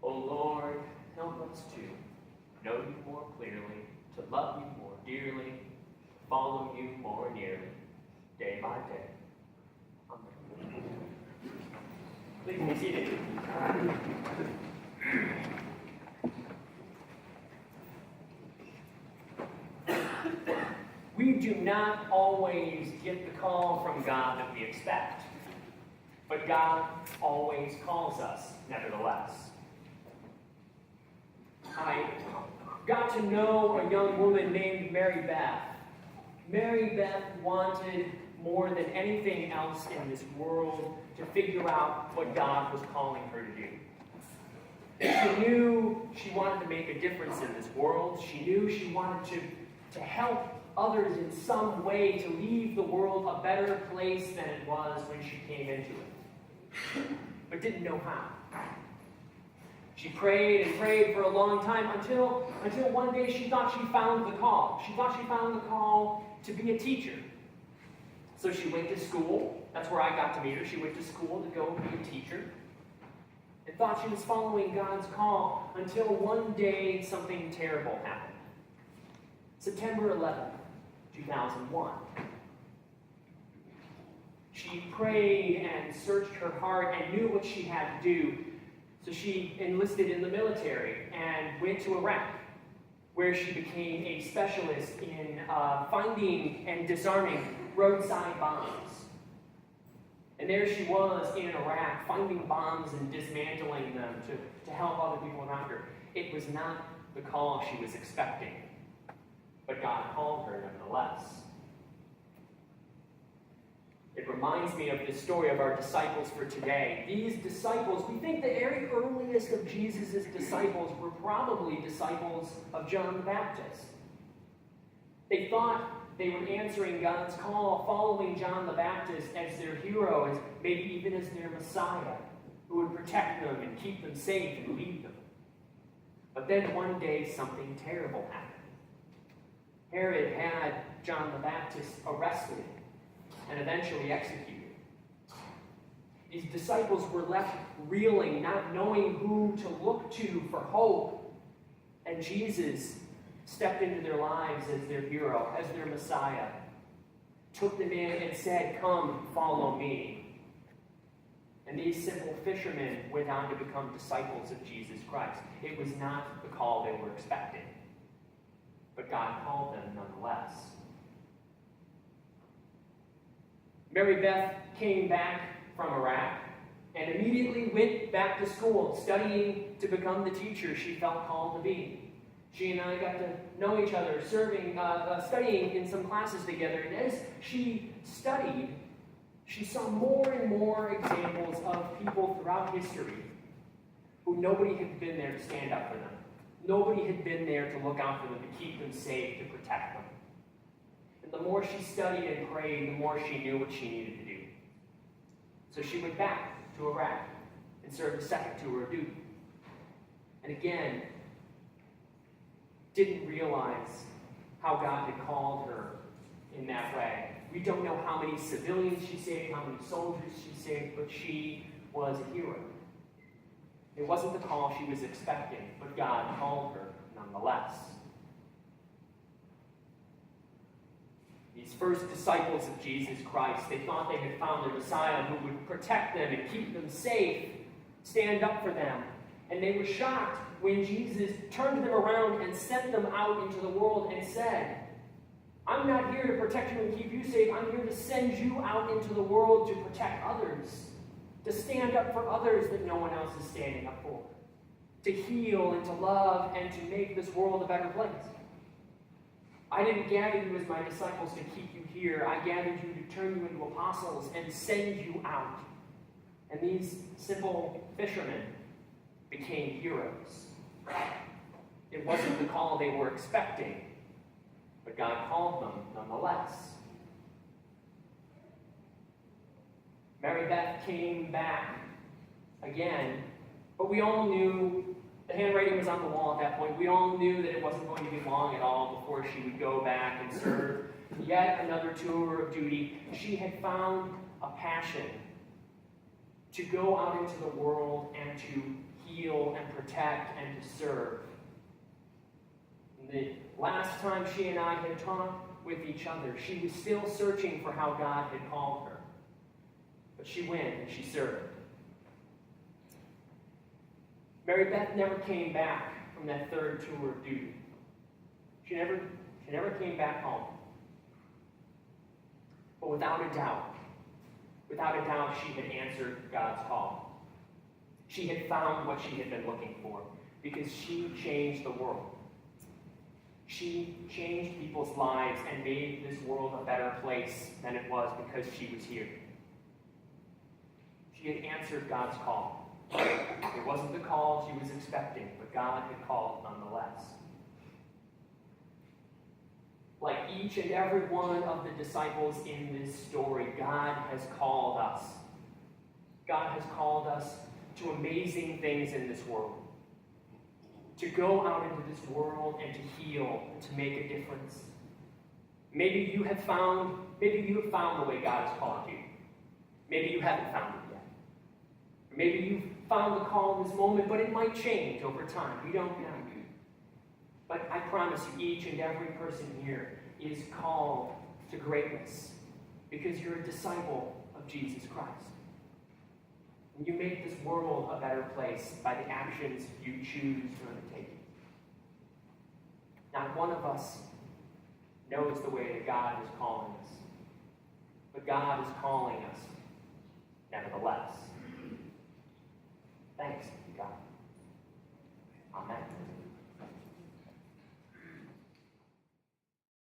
O Lord, help us to know you more clearly, to love you more dearly, to follow you more nearly, day by day. Amen. Please be seated. We do not always get the call from God that we expect, but God always calls us nevertheless. I got to know a young woman named Mary Beth. Mary Beth wanted more than anything else in this world to figure out what God was calling her to do. She knew she wanted to make a difference in this world. She knew she wanted to help others in some way, to leave the world a better place than it was when she came into it, but didn't know how. She prayed and prayed for a long time until one day she thought she found the call. She thought she found the call to be a teacher. So she went to school. That's where I got to meet her. She went to school to go be a teacher and thought she was following God's call until one day something terrible happened. September 11th, 2001. She prayed and searched her heart and knew what she had to do. So she enlisted in the military and went to Iraq, where she became a specialist in finding and disarming roadside bombs. And there she was in Iraq, finding bombs and dismantling them to help other people around her. It was not the call she was expecting, but God called her nonetheless. It reminds me of the story of our disciples for today. These disciples, we think the very earliest of Jesus' disciples were probably disciples of John the Baptist. They thought they were answering God's call, following John the Baptist as their hero, as maybe even as their Messiah, who would protect them and keep them safe and lead them. But then one day something terrible happened. Herod had John the Baptist arrested and eventually executed. These disciples were left reeling, not knowing who to look to for hope. And Jesus stepped into their lives as their hero, as their Messiah, took them in and said, "Come, follow me." And these simple fishermen went on to become disciples of Jesus Christ. It was not the call they were expecting, but God called them nonetheless. Mary Beth came back from Iraq and immediately went back to school, studying to become the teacher she felt called to be. She and I got to know each other, studying in some classes together. And as she studied, she saw more and more examples of people throughout history who nobody had been there to stand up for them. Nobody had been there to look out for them, to keep them safe, to protect them. And the more she studied and prayed, the more she knew what she needed to do. So she went back to Iraq and served a second tour of duty. And again, didn't realize how God had called her in that way. We don't know how many civilians she saved, how many soldiers she saved, but she was a hero. It wasn't the call she was expecting, but God called her nonetheless. These first disciples of Jesus Christ, they thought they had found their Messiah who would protect them and keep them safe, stand up for them. And they were shocked when Jesus turned them around and sent them out into the world and said, "I'm not here to protect you and keep you safe. I'm here to send you out into the world to protect others, to stand up for others that no one else is standing up for, to heal and to love and to make this world a better place. I didn't gather you as my disciples to keep you here. I gathered you to turn you into apostles and send you out." And these simple fishermen became heroes. It wasn't the call they were expecting, but God called them nonetheless. Mary Beth came back again, but we all knew the handwriting was on the wall at that point. We all knew that it wasn't going to be long at all before she would go back and serve yet another tour of duty. She had found a passion to go out into the world and to heal and protect and to serve. And the last time she and I had talked with each other, she was still searching for how God had called her. But she went and she served. Mary Beth never came back from that third tour of duty. She never came back home. But without a doubt, she had answered God's call. She had found what she had been looking for because she changed the world. She changed people's lives and made this world a better place than it was because she was here. She had answered God's call. It wasn't the call she was expecting, but God had called nonetheless. Like each and every one of the disciples in this story, God has called us. God has called us to amazing things in this world. To go out into this world and to heal and to make a difference. Maybe you have found the way God has called you. Maybe you haven't found it yet. Maybe you've found the call in this moment, but it might change over time. We don't know. But I promise you, each and every person here is called to greatness because you're a disciple of Jesus Christ. And you make this world a better place by the actions you choose to undertake. Not one of us knows the way that God is calling us, but God is calling us nevertheless. Thanks be to God. Amen.